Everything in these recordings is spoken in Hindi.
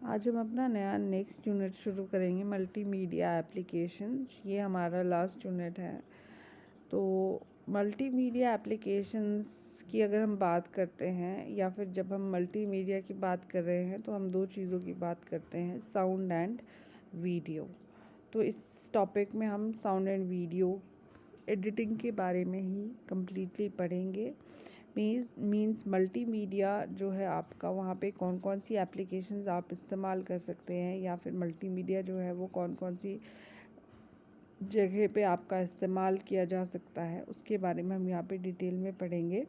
आज हम अपना नया नेक्स्ट यूनिट शुरू करेंगे, मल्टीमीडिया एप्लीकेशंस। ये हमारा लास्ट यूनिट है। तो मल्टीमीडिया एप्लीकेशंस की अगर हम बात करते हैं या फिर जब हम मल्टीमीडिया की बात कर रहे हैं तो हम दो चीज़ों की बात करते हैं, साउंड एंड वीडियो। तो इस टॉपिक में हम साउंड एंड वीडियो एडिटिंग के बारे में ही कम्प्लीटली पढ़ेंगे। मीन्स मल्टीमीडिया जो है आपका, वहाँ पे कौन कौन सी एप्लीकेशंस आप इस्तेमाल कर सकते हैं, या फिर मल्टीमीडिया जो है वो कौन कौन सी जगह पे आपका इस्तेमाल किया जा सकता है, उसके बारे में हम यहाँ पे डिटेल में पढ़ेंगे।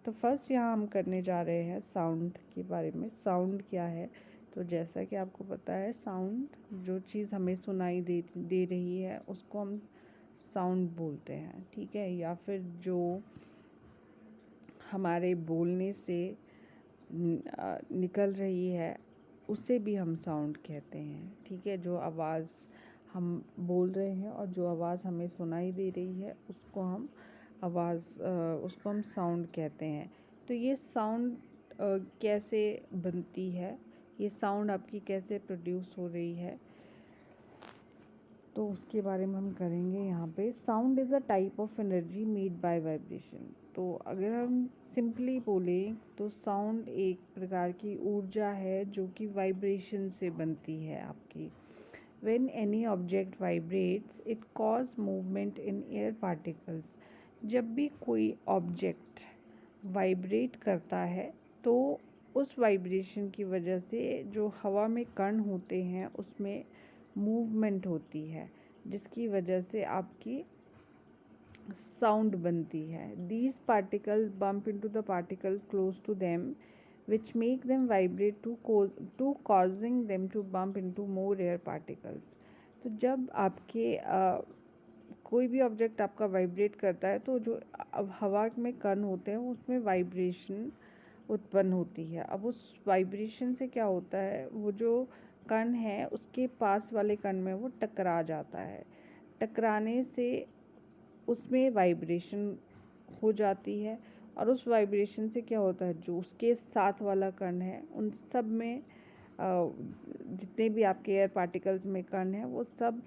तो फर्स्ट यहाँ हम करने जा रहे हैं साउंड के बारे में। साउंड क्या है? तो जैसा कि आपको पता है, साउंड जो चीज़ हमें सुनाई दे रही है उसको हम साउंड बोलते हैं, ठीक है। या फिर जो हमारे बोलने से निकल रही है उसे भी हम साउंड कहते हैं, ठीक है। जो आवाज़ हम बोल रहे हैं और जो आवाज़ हमें सुनाई दे रही है उसको हम साउंड कहते हैं। तो ये साउंड कैसे बनती है, ये साउंड आपकी कैसे प्रोड्यूस हो रही है, तो उसके बारे में हम करेंगे यहाँ पे। Sound is a type of energy made by vibration. तो अगर हम सिंपली बोलें तो साउंड एक प्रकार की ऊर्जा है जो कि वाइब्रेशन से बनती है आपकी। When any object vibrates, it cause movement in air particles. जब भी कोई ऑब्जेक्ट वाइब्रेट करता है तो उस वाइब्रेशन की वजह से जो हवा में कण होते हैं उसमें मूवमेंट होती है, जिसकी वजह से आपकी साउंड बनती है। These particles bump into the particles close to them, which make them vibrate to causing them to bump into more air particles. तो जब आपके कोई भी ऑब्जेक्ट आपका वाइब्रेट करता है तो जो अब हवा में कण होते हैं उसमें वाइब्रेशन उत्पन्न होती है। अब उस वाइब्रेशन से क्या होता है, वो जो कण है उसके पास वाले कण में वो टकरा जाता है। टकराने से उसमें वाइब्रेशन हो जाती है और उस वाइब्रेशन से क्या होता है, जो उसके साथ वाला कण है उन सब में जितने भी आपके एयर पार्टिकल्स में कण हैं वो सब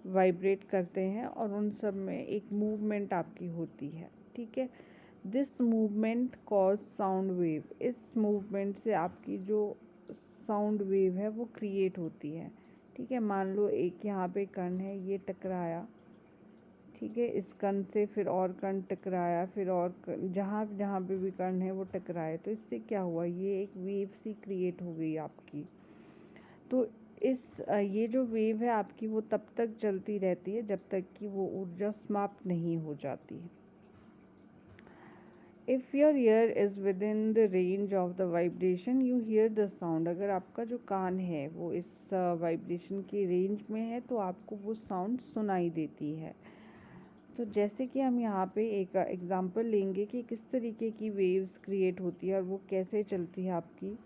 वाइब्रेट करते हैं और उन सब में एक मूवमेंट आपकी होती है, ठीक है। This movement cause sound wave. इस मूवमेंट से आपकी जो साउंड वेव है वो क्रिएट होती है, ठीक है। मान लो एक यहाँ पे कण है, ये टकराया, ठीक है, इस कण से फिर और कण टकराया, फिर और जहाँ जहाँ पे भी कण है वो टकराए, तो इससे क्या हुआ, ये एक वेव सी क्रिएट हो गई आपकी। तो ये जो वेव है आपकी वो तब तक चलती रहती है जब तक कि वो ऊर्जा समाप्त नहीं हो जाती। If your ear is within the range of the vibration, you hear the sound. अगर आपका जो कान है वो इस वाइब्रेशन की रेंज में है तो आपको वो साउंड सुनाई देती है। तो जैसे कि हम यहाँ पे एक एग्जांपल लेंगे कि किस तरीके की वेव्स क्रिएट होती है और वो कैसे चलती है आपकी।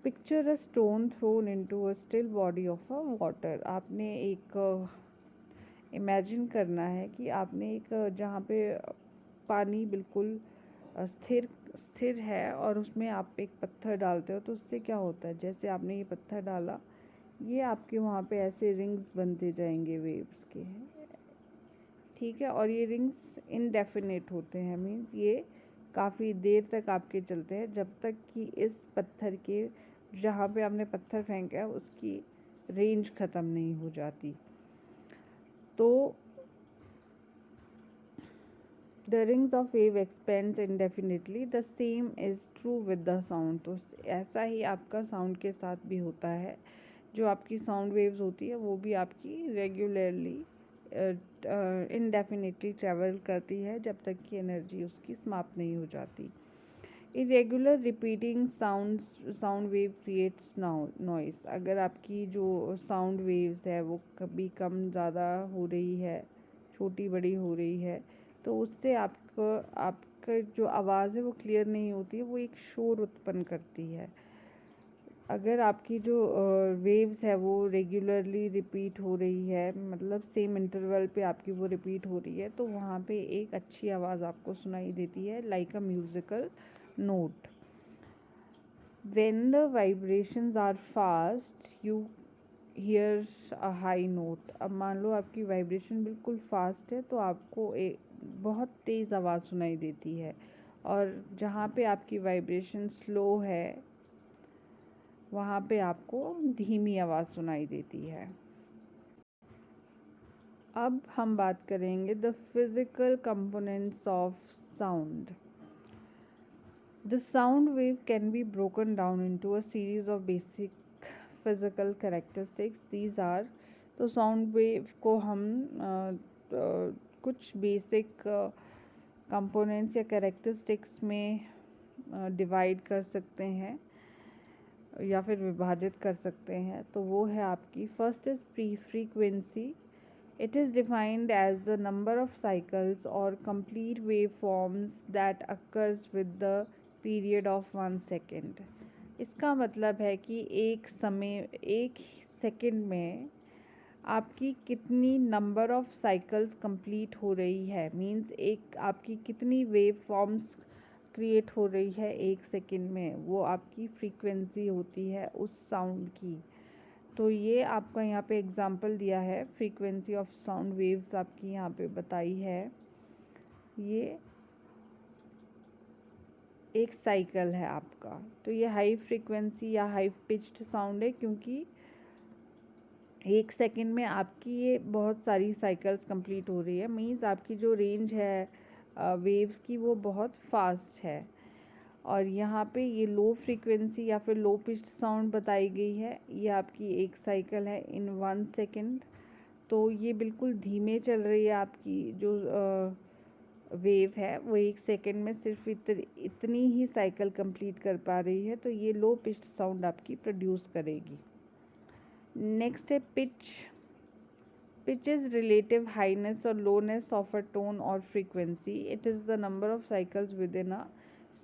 Picture a stone throne into a still body of a water. आपने एक इमेजिन करना है कि आपने एक जहाँ पे पानी बिल्कुल स्थिर स्थिर है और उसमें आप एक पत्थर डालते हो, तो उससे क्या होता है, जैसे आपने ये पत्थर डाला, ये आपके वहाँ पे ऐसे रिंग्स बनते जाएंगे वेव्स के, ठीक है। और ये रिंग्स इनडेफिनेट होते हैं, मीन्स ये काफ़ी देर तक आपके चलते हैं जब तक कि इस पत्थर के जहाँ पे आपने पत्थर फेंका है उसकी रेंज ख़त्म नहीं हो जाती। तो the rings of wave expands indefinitely, the same is true with the sound। तो ऐसा ही आपका साउंड के साथ भी होता है। जो आपकी साउंड वेव्स होती है वो भी आपकी रेगुलरली इनडेफिनेटली ट्रैवल करती है जब तक कि एनर्जी उसकी समाप्त नहीं हो जाती। Irregular repeating sound wave creates noise. अगर आपकी जो साउंड वेव्स है वो कभी कम ज़्यादा हो रही है, छोटी बड़ी हो रही है, तो उससे आपका जो आवाज़ है वो क्लियर नहीं होती है, वो एक शोर उत्पन्न करती है। अगर आपकी जो वेव्स है वो रेगुलरली रिपीट हो रही है, मतलब सेम इंटरवल पे आपकी वो रिपीट हो रही है, तो वहाँ पे एक अच्छी आवाज़ आपको सुनाई देती है, like a musical note. When the vibrations are fast, you hear a high note. अब मान लो आपकी वाइब्रेशन बिल्कुल फास्ट है तो आपको बहुत तेज़ आवाज़ सुनाई देती है, और जहाँ पे आपकी वाइब्रेशन स्लो है वहाँ पे आपको धीमी आवाज़ सुनाई देती है। अब हम बात करेंगे the physical components of sound. The sound wave can be broken down into a series of basic physical characteristics. These are, तो साउंड वेव को हम कुछ बेसिक कंपोनेंट्स या कैरेक्टरिस्टिक्स में डिवाइड कर सकते हैं या फिर विभाजित कर सकते हैं। तो वो है आपकी first is pre frequency. It is defined as the number of cycles or complete waveforms that occurs with the period of 1 second. इसका मतलब है कि एक सेकंड में आपकी कितनी नंबर ऑफ साइकिल्स कंप्लीट हो रही है, मींस एक आपकी कितनी वेव फॉर्म्स क्रिएट हो रही है एक सेकंड में, वो आपकी फ्रीक्वेंसी होती है उस साउंड की। तो ये आपका यहाँ पे एग्जाम्पल दिया है, फ्रीक्वेंसी ऑफ साउंड वेव्स आपकी यहाँ पे बताई है। ये एक साइकिल है आपका, तो ये हाई फ्रीक्वेंसी या हाई पिच्ड साउंड है क्योंकि एक सेकंड में आपकी ये बहुत सारी साइकिल्स कंप्लीट हो रही है, मीन्स आपकी जो रेंज है वेव्स की वो बहुत फास्ट है। और यहाँ पे ये लो फ्रीक्वेंसी या फिर लो पिच्ड साउंड बताई गई है, ये आपकी एक साइकिल है इन 1 सेकेंड। तो ये बिल्कुल धीमे चल रही है आपकी जो वेव है, वो एक सेकेंड में सिर्फ इतनी ही साइकिल कंप्लीट कर पा रही है, तो ये लो पिच्ड साउंड आपकी प्रोड्यूस करेगी। नेक्स्ट है pitch. Pitch is relative Highness और लोनेस ऑफ अ टोन और frequency. It is the number of cycles with in a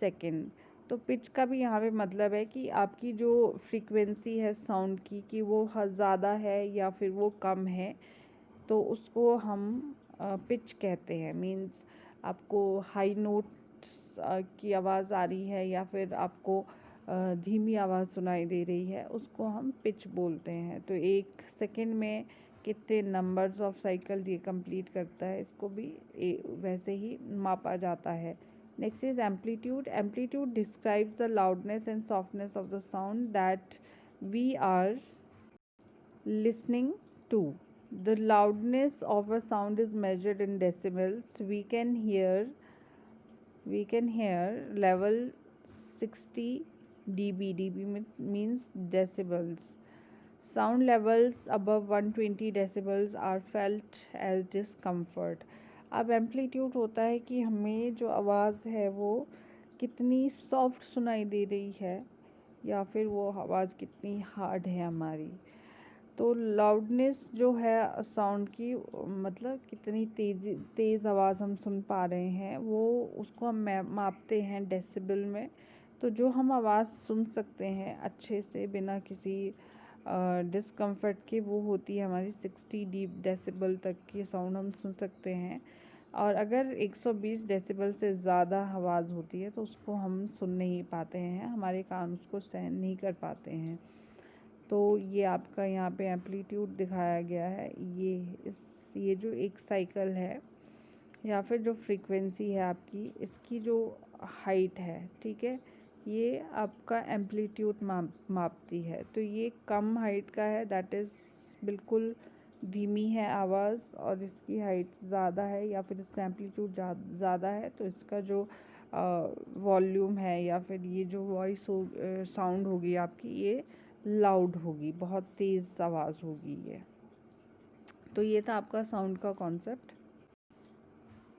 second. तो पिच का भी यहाँ पे मतलब है कि आपकी जो फ्रीक्वेंसी है साउंड की कि वो ज़्यादा है या फिर वो कम है, तो उसको हम पिच कहते हैं। मीन्स आपको हाई नोट की आवाज़ आ रही है या फिर आपको धीमी आवाज़ सुनाई दे रही है, उसको हम पिच बोलते हैं। तो एक सेकंड में कितने नंबर्स ऑफ साइकिल ये कंप्लीट करता है, इसको भी वैसे ही मापा जाता है। Next is amplitude. Amplitude describes the loudness and softness of the sound that we are listening to. The loudness of a sound is measured in decibels. We can hear level 60 dB. dB means decibels. Sound levels above 120 decibels are felt as discomfort. अब एम्पलीट्यूड होता है कि हमें जो आवाज़ है वो कितनी सॉफ्ट सुनाई दे रही है या फिर वो आवाज़ कितनी हार्ड है हमारी। तो लाउडनेस जो है साउंड की, मतलब कितनी तेज़ आवाज़ हम सुन पा रहे हैं, वो उसको हम मापते हैं डेसिबल में। तो जो हम आवाज़ सुन सकते हैं अच्छे से बिना किसी डिस्कम्फर्ट के, वो होती है हमारी 60 डेसिबल तक की साउंड हम सुन सकते हैं। और अगर 120 डेसिबल से ज़्यादा आवाज़ होती है तो उसको हम सुन नहीं पाते हैं, हमारे कान उसको सहन नहीं कर पाते हैं। तो ये आपका यहाँ पे एम्पलीट्यूड दिखाया गया है। ये जो एक साइकिल है या फिर जो फ्रीक्वेंसी है आपकी, इसकी जो हाइट है, ठीक है, ये आपका एम्पलीट्यूड मापती है। तो ये कम हाइट का है, दैट इज़ बिल्कुल धीमी है आवाज़, और इसकी हाइट ज़्यादा है या फिर इसका एम्पलीट्यूड ज़्यादा है, तो इसका जो वॉल्यूम है या फिर ये जो वॉइस साउंड होगी आपकी, ये लाउड होगी, बहुत तेज़ आवाज़ होगी ये। तो ये था आपका साउंड का कॉन्सेप्ट।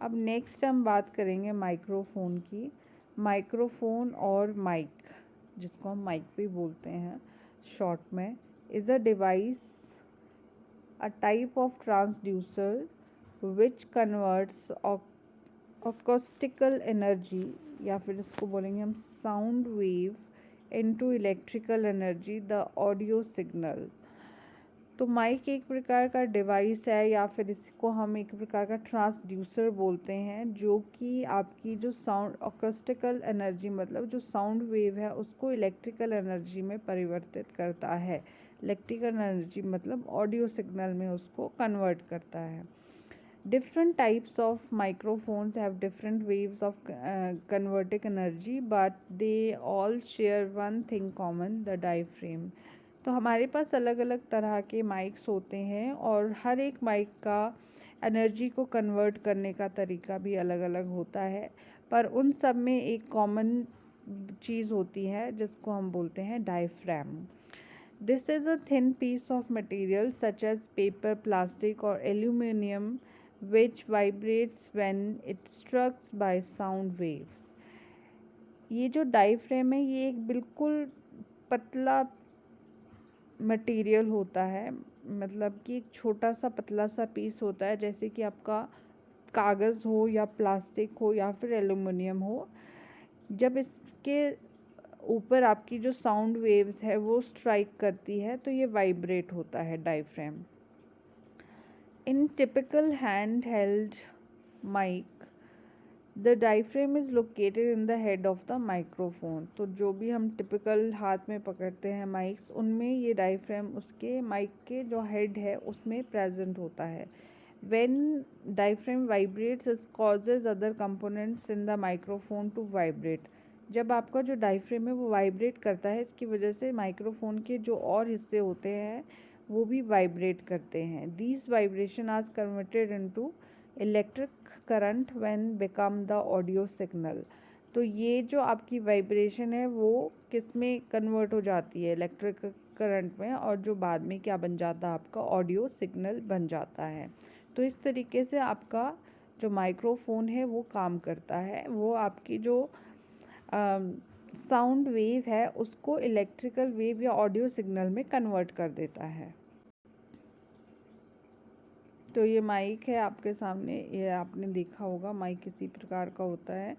अब नेक्स्ट हम बात करेंगे माइक्रोफोन की। माइक्रोफोन और माइक, जिसको हम माइक भी बोलते हैं शॉर्ट में, is a device, a type of transducer which converts acoustical energy, या फिर इसको बोलेंगे हम sound wave, into electrical energy, the audio signal. तो माइक एक प्रकार का डिवाइस है या फिर इसको हम एक प्रकार का ट्रांसड्यूसर बोलते हैं, जो कि आपकी जो साउंड अकॉस्टिकल एनर्जी मतलब जो साउंड वेव है उसको इलेक्ट्रिकल एनर्जी में परिवर्तित करता है। इलेक्ट्रिकल एनर्जी मतलब ऑडियो सिग्नल में उसको कन्वर्ट करता है। Different types of microphones have different ways of converting energy, but they all share one thing common, the diaphragm. तो हमारे पास अलग अलग तरह के माइक्स होते हैं और हर एक माइक का एनर्जी को कन्वर्ट करने का तरीका भी अलग अलग होता है, पर उन सब में एक कॉमन चीज़ होती है जिसको हम बोलते हैं डायफ्रैम. This is a thin piece of material such as paper, plastic or aluminum which vibrates when it struck by sound waves. ये जो डायफ्रेम है ये एक बिल्कुल पतला मटेरियल होता है, मतलब कि एक छोटा सा पतला सा पीस होता है, जैसे कि आपका कागज़ हो या प्लास्टिक हो या फिर एल्युमिनियम हो. जब इसके ऊपर आपकी जो साउंड वेव्स है वो स्ट्राइक करती है तो ये वाइब्रेट होता है diaphragm. In typical hand held mic the diaphragm is located in the head of the microphone. तो जो भी हम टिपिकल हाथ में पकड़ते हैं माइक्स, उनमें ये डायफ्रेम उसके माइक के जो हेड है उसमें प्रेजेंट होता है. When diaphragm vibrates, it causes other components in the microphone to vibrate. जब आपका जो डायफ्रेम है वो वाइब्रेट करता है, इसकी वजह से माइक्रोफोन के जो और हिस्से होते हैं वो भी वाइब्रेट करते हैं. These vibration are converted into electric current when become the audio signal. तो ये जो आपकी वाइब्रेशन है वो किस में कन्वर्ट हो जाती है, इलेक्ट्रिक करंट में, और जो बाद में क्या बन जाता है आपका ऑडियो सिग्नल बन जाता है. तो इस तरीके से आपका जो माइक्रोफोन है वो काम करता है. वो आपकी जो साउंड वेव है उसको इलेक्ट्रिकल वेव या ऑडियो सिग्नल में कन्वर्ट कर देता है. तो ये माइक है आपके सामने, ये आपने देखा होगा माइक किसी प्रकार का होता है.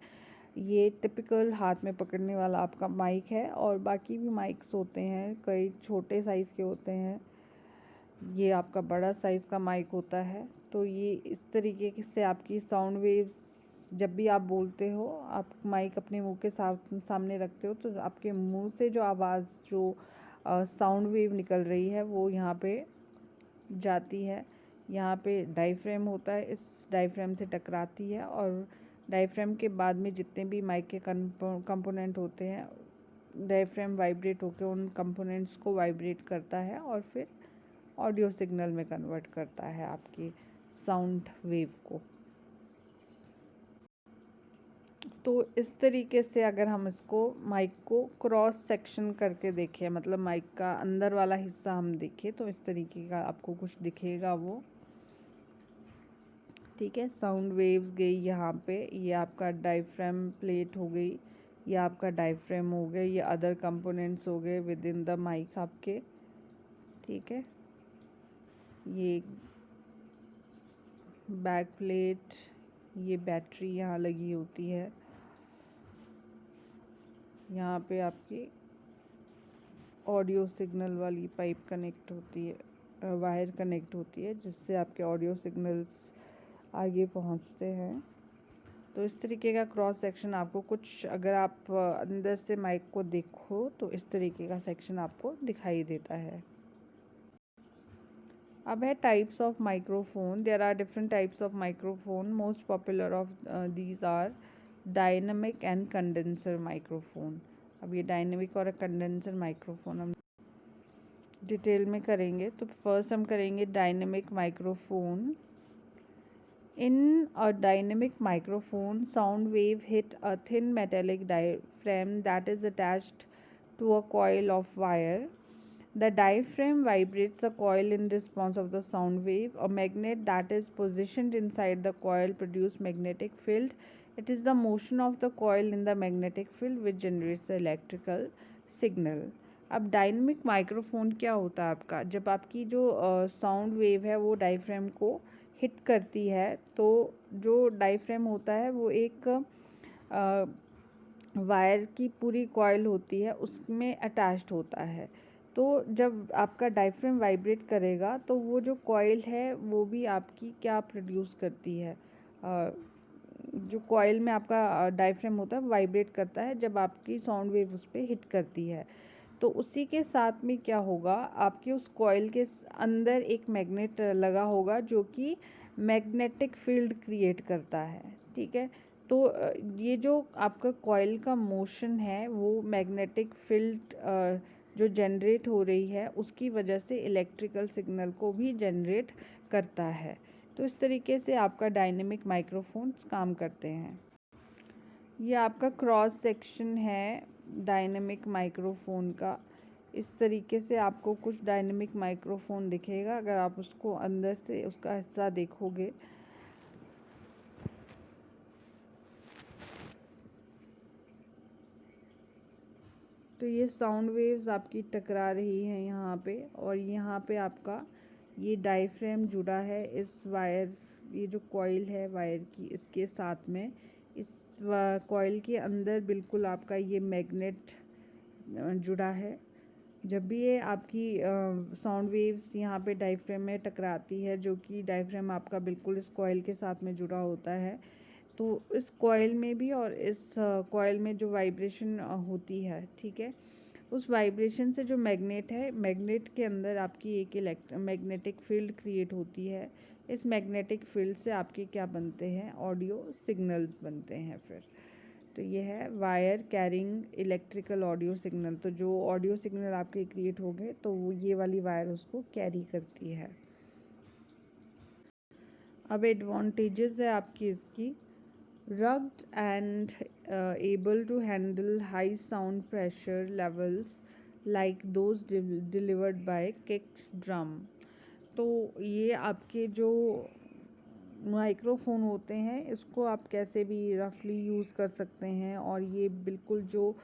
ये टिपिकल हाथ में पकड़ने वाला आपका माइक है, और बाकी भी माइक्स होते हैं, कई छोटे साइज़ के होते हैं. ये आपका बड़ा साइज़ का माइक होता है. तो ये इस तरीके से आपकी साउंड वेव्स, जब भी आप बोलते हो, आप माइक अपने मुंह के सामने रखते हो, तो आपके मुंह से जो आवाज़, जो साउंड वेव निकल रही है वो यहाँ पे जाती है. यहाँ पे डायफ्रेम होता है, इस डायफ्रेम से टकराती है, और डायफ्रेम के बाद में जितने भी माइक के कंपोनेंट होते हैं, डायफ्रेम वाइब्रेट होकर उन कंपोनेंट्स को वाइब्रेट करता है और फिर ऑडियो सिग्नल में कन्वर्ट करता है आपकी साउंड वेव को. तो इस तरीके से अगर हम इसको माइक को क्रॉस सेक्शन करके देखें, मतलब माइक का अंदर वाला हिस्सा हम देखें, तो इस तरीके का आपको कुछ दिखेगा वो. ठीक है, साउंड वेव्स गई यहाँ पे, ये आपका डायफ्रेम प्लेट हो गई, ये आपका डायफ्रेम हो गया, ये अदर कंपोनेंट्स हो गए विद इन द माइक आपके. ठीक है, ये बैक प्लेट, ये बैटरी यहाँ लगी होती है, यहाँ पे आपकी ऑडियो सिग्नल वाली पाइप कनेक्ट होती है, वायर कनेक्ट होती है, जिससे आपके ऑडियो सिग्नल्स आगे पहुँचते हैं. तो इस तरीके का क्रॉस सेक्शन आपको कुछ, अगर आप अंदर से माइक को देखो तो इस तरीके का सेक्शन आपको दिखाई देता है. अब है types of microphone. There are different types of microphone. Most popular of these are dynamic and condenser microphone. अब ये डायनेमिक और कंडेंसर माइक्रोफोन हम डिटेल में करेंगे. तो फर्स्ट हम करेंगे dynamic microphone. In a dynamic microphone, sound wave hit a thin metallic diaphragm that is attached to a coil of wire. The diaphragm vibrates the coil in response of the sound wave. A magnet that is positioned inside the coil produces magnetic field. It is the motion of the coil in the magnetic field which generates the electrical signal. अब डायनेमिक माइक्रोफोन क्या होता है आपका, जब आपकी जो साउंड वेव है वो डायफ्रेम को हिट करती है, तो जो डायफ्रेम होता है वो एक वायर की पूरी कॉइल होती है, उसमें अटैच्ड होता है. तो जब आपका डायफ्राम वाइब्रेट करेगा तो वो जो कॉइल है वो भी आपकी क्या प्रोड्यूस करती है, जो कॉइल में आपका डायफ्राम होता है वाइब्रेट करता है जब आपकी साउंड वेव उस पर हिट करती है। तो उसी के साथ में क्या होगा, आपके उस कॉइल के अंदर एक मैग्नेट लगा होगा जो कि मैग्नेटिक फील्ड क्रिएट करता है। ठीक है, तो ये जो आपका कॉइल का मोशन है वो मैग्नेटिक फील्ड जो जनरेट हो रही है उसकी वजह से इलेक्ट्रिकल सिग्नल को भी जनरेट करता है। तो इस तरीके से आपका डायनेमिक माइक्रोफोन्स काम करते हैं। ये आपका क्रॉस सेक्शन है डायनेमिक माइक्रोफोन का। इस तरीके से आपको कुछ डायनेमिक माइक्रोफोन दिखेगा अगर आप उसको अंदर से उसका हिस्सा देखोगे। तो ये साउंड वेव्स आपकी टकरा रही हैं यहाँ पे, और यहाँ पे आपका ये डायफ्राम जुड़ा है इस वायर, ये जो कॉइल है वायर की इसके साथ में। इस कॉइल के अंदर बिल्कुल आपका ये मैग्नेट जुड़ा है। जब भी ये आपकी साउंड वेव्स यहाँ पे डायफ्राम में टकराती है, जो कि डायफ्राम आपका बिल्कुल इस कॉइल के साथ में जुड़ा होता है, तो इस कॉइल में भी और इस कॉइल में जो वाइब्रेशन होती है, ठीक है, उस वाइब्रेशन से जो मैग्नेट है, मैग्नेट के अंदर आपकी एक मैग्नेटिक फील्ड क्रिएट होती है। इस मैग्नेटिक फील्ड से आपके क्या बनते हैं, ऑडियो सिग्नल्स बनते हैं फिर। तो ये है wire carrying electrical audio signal. तो जो ऑडियो सिग्नल आपके क्रिएट हो गए तो वो ये वाली वायर उसको कैरी करती है। अब एडवांटेजेस है आपकी इसकी, rugged and able to handle high sound pressure levels like those delivered by kick drum। तो ये आपके जो माइक्रोफोन होते हैं इसको आप कैसे भी रफली यूज़ कर सकते हैं, और ये बिल्कुल जो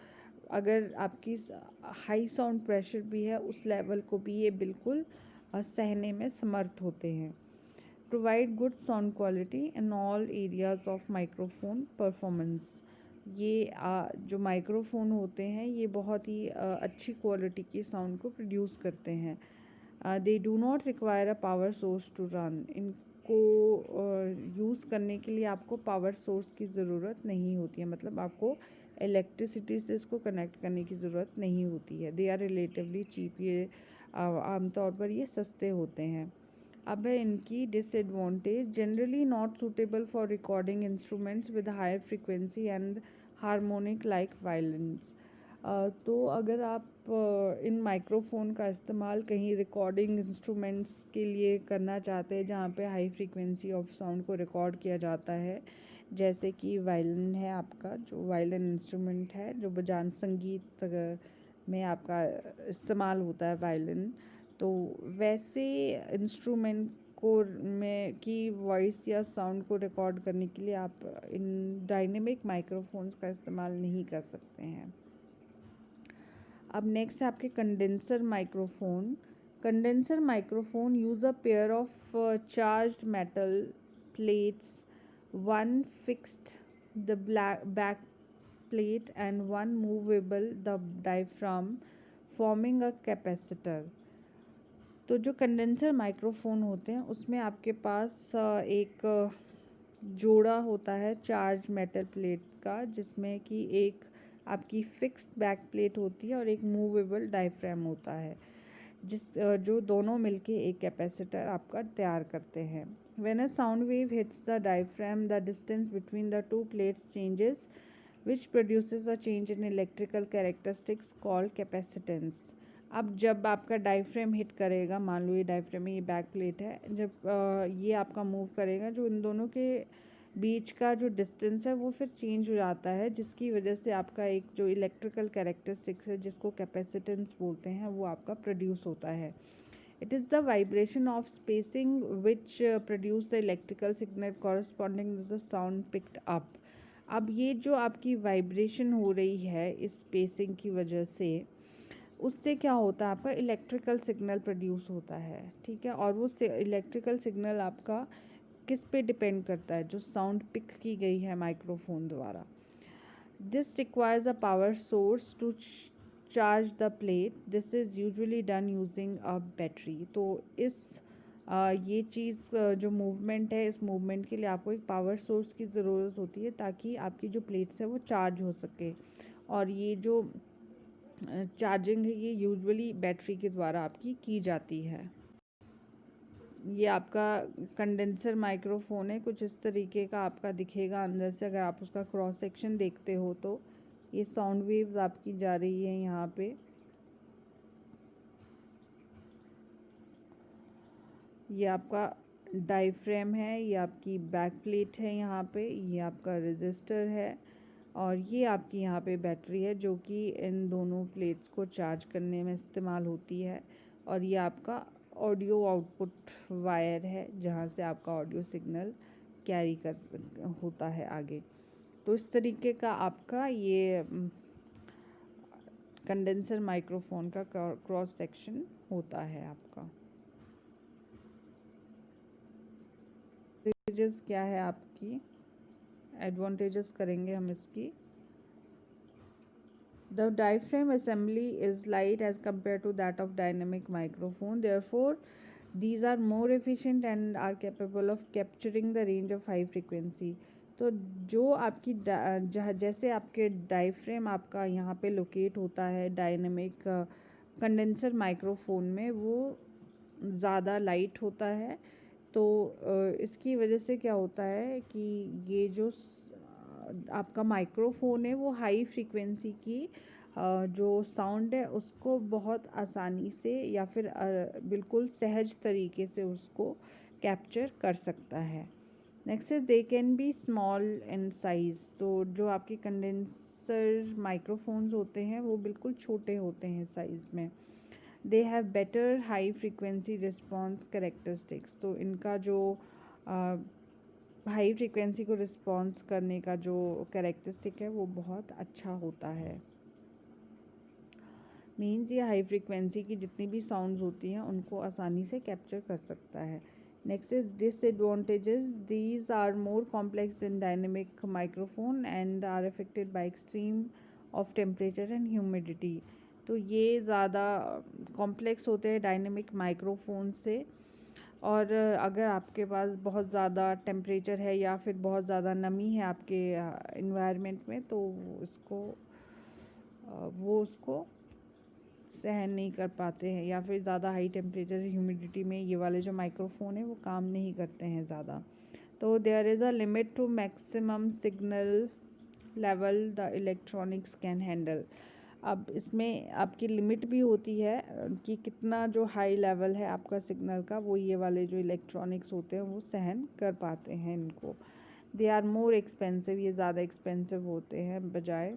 अगर आपकी हाई साउंड प्रेशर भी है उस लेवल को भी ये बिल्कुल सहने में समर्थ होते हैं। Provide good sound quality in all areas of microphone performance. ये जो माइक्रोफोन होते हैं ये बहुत ही अच्छी क्वालिटी की साउंड को प्रोड्यूस करते हैं। They do not require a power source to run. इनको यूज़ करने के लिए आपको पावर सोर्स की ज़रूरत नहीं होती है, मतलब आपको इलेक्ट्रिसिटी से इसको कनेक्ट करने की ज़रूरत नहीं होती है। दे आर रिलेटिवली चीप, ये आमतौर पर ये सस्ते होते हैं। अब है इनकी disadvantage, generally not suitable for recording instruments with higher frequency and harmonic like violins. तो अगर आप इन माइक्रोफोन का इस्तेमाल कहीं रिकॉर्डिंग इंस्ट्रूमेंट्स के लिए करना चाहते हैं जहाँ पे हाई फ्रीक्वेंसी ऑफ साउंड को रिकॉर्ड किया जाता है, जैसे कि वायलिन है आपका, जो वायलिन इंस्ट्रूमेंट है जो बजान संगीत में आपका इस्तेमाल होता है वायलिन, तो वैसे इंस्ट्रूमेंट को में की वॉइस या साउंड को रिकॉर्ड करने के लिए आप इन डायनेमिक माइक्रोफोन्स का इस्तेमाल नहीं कर सकते हैं। अब नेक्स्ट है आपके condenser microphone. Condenser microphone use a pair of charged metal plates, one fixed the back plate and one movable the diaphragm forming a capacitor। तो जो कंडेंसर माइक्रोफोन होते हैं उसमें आपके पास एक जोड़ा होता है चार्ज मेटल प्लेट का, जिसमें कि एक आपकी फिक्स्ड बैक प्लेट होती है और एक मूवेबल डायफ्राम होता है, जो दोनों मिलके एक कैपेसिटर आपका तैयार करते हैं। When a sound wave hits the diaphragm, the distance between the two plates changes, which produces a change in electrical characteristics called capacitance। अब जब आपका डायफ्राम हिट करेगा, मान लो ये डायफ्राम में ये बैक प्लेट है, जब ये आपका मूव करेगा, जो इन दोनों के बीच का जो डिस्टेंस है वो फिर चेंज हो जाता है, जिसकी वजह से आपका एक जो इलेक्ट्रिकल कैरेक्टरिस्टिक्स है जिसको कैपेसिटेंस बोलते हैं वो आपका प्रोड्यूस होता है। It is the vibration of spacing which produce the electrical signal corresponding to the sound picked up. अब ये जो आपकी वाइब्रेशन हो रही है इस स्पेसिंग की वजह से, उससे क्या होता है, आपका इलेक्ट्रिकल सिग्नल प्रोड्यूस होता है, ठीक है, और वो इलेक्ट्रिकल सिग्नल आपका किस पे डिपेंड करता है, जो साउंड पिक की गई है माइक्रोफोन द्वारा। This requires a power source to charge the plate. This is usually done using a battery. तो इस ये चीज़ जो मूवमेंट है, इस मूवमेंट के लिए आपको एक पावर सोर्स की ज़रूरत होती है ताकि आपकी जो प्लेट्स है वो चार्ज हो सके। और ये जो चार्जिंग है ये यूजुअली बैटरी के द्वारा आपकी की जाती है। ये आपका कंडेंसर माइक्रोफोन है, कुछ इस तरीके का आपका दिखेगा अंदर से। अगर आप उसका क्रॉस सेक्शन देखते हो तो ये साउंड वेव्स आपकी जा रही है यहाँ पे। ये आपका डायफ्रेम है, ये आपकी बैक प्लेट है यहाँ पे, ये आपका रेजिस्टर है और ये आपकी यहाँ पे बैटरी है जो कि इन दोनों प्लेट्स को चार्ज करने में इस्तेमाल होती है। और ये आपका ऑडियो आउटपुट वायर है जहाँ से आपका ऑडियो सिग्नल कैरी कर होता है आगे। तो इस तरीके का आपका ये कंडेंसर माइक्रोफोन का क्रॉस सेक्शन होता है आपका। एडवांटेजेस क्या है आपकी, एडवांटेजेस करेंगे हम इसकी। The diaphragm assembly is light as compared to that of dynamic microphone. Therefore, these are more efficient and are capable of capturing the range of high frequency. तो जो आपकी जैसे आपके डायफ्रेम आपका यहाँ पे लोकेट होता है डायनेमिक कंडेंसर माइक्रोफोन में, वो ज़्यादा लाइट होता है। तो इसकी वजह से क्या होता है कि ये जो आपका माइक्रोफोन है वो हाई फ्रीक्वेंसी की जो साउंड है उसको बहुत आसानी से या फिर बिल्कुल सहज तरीके से उसको कैप्चर कर सकता है। Next is they can be small in size. तो जो आपके कंडेंसर माइक्रोफोन्स होते हैं वो बिल्कुल छोटे होते हैं साइज में। They have better high frequency response characteristics. तो इनका जो हाई फ्रीक्वेंसी को रिस्पॉन्स करने का जो कैरेक्टरिस्टिक है वो बहुत अच्छा होता है। मीन्स ये हाई फ्रीक्वेंसी की जितनी भी साउंड्स होती हैं उनको आसानी से कैप्चर कर सकता है। Next is disadvantages. These are more complex in dynamic microphone and are affected by extreme of temperature and humidity. तो ये ज़्यादा कॉम्प्लेक्स होते हैं डायनेमिक माइक्रोफोन से। और अगर आपके पास बहुत ज़्यादा टेम्परेचर है या फिर बहुत ज़्यादा नमी है आपके इन्वायरमेंट में तो वो उसको सहन नहीं कर पाते हैं, या फिर ज़्यादा हाई टेम्परेचर ह्यूमिडिटी में ये वाले जो माइक्रोफोन है वो काम नहीं करते हैं ज़्यादा। तो there is a limit to maximum signal level the electronics can handle. अब इसमें आपकी लिमिट भी होती है कि कितना जो हाई लेवल है आपका सिग्नल का वो ये वाले जो इलेक्ट्रॉनिक्स होते हैं वो सहन कर पाते हैं इनको। दे आर मोर एक्सपेंसिव, ये ज़्यादा एक्सपेंसिव होते हैं बजाय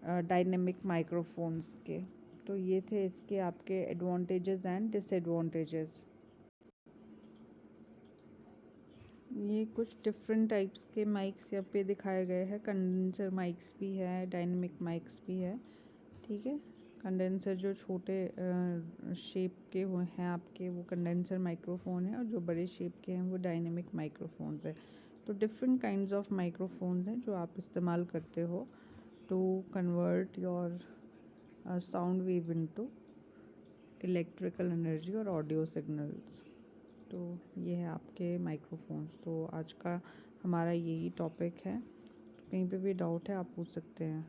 डायनेमिक माइक्रोफोन्स के। तो ये थे इसके आपके एडवांटेजेस एंड डिसएडवांटेजेस। ये कुछ डिफरेंट टाइप्स के माइक्स यहाँ पे दिखाए गए हैं। कंडेंसर माइक्स भी है, डायनेमिक माइक्स भी है। ठीक है, कंडेंसर जो छोटे शेप के वो हैं आपके वो कंडेंसर माइक्रोफोन है और जो बड़े शेप के हैं वो डायनेमिक माइक्रोफोन्स है। तो डिफरेंट काइंड्स ऑफ माइक्रोफोन्स हैं जो आप इस्तेमाल करते हो to convert your sound wave into electrical energy और ऑडियो सिग्नल्स। तो ये है आपके माइक्रोफोन्स। तो आज का हमारा यही टॉपिक है। कहीं पे भी डाउट है आप पूछ सकते हैं।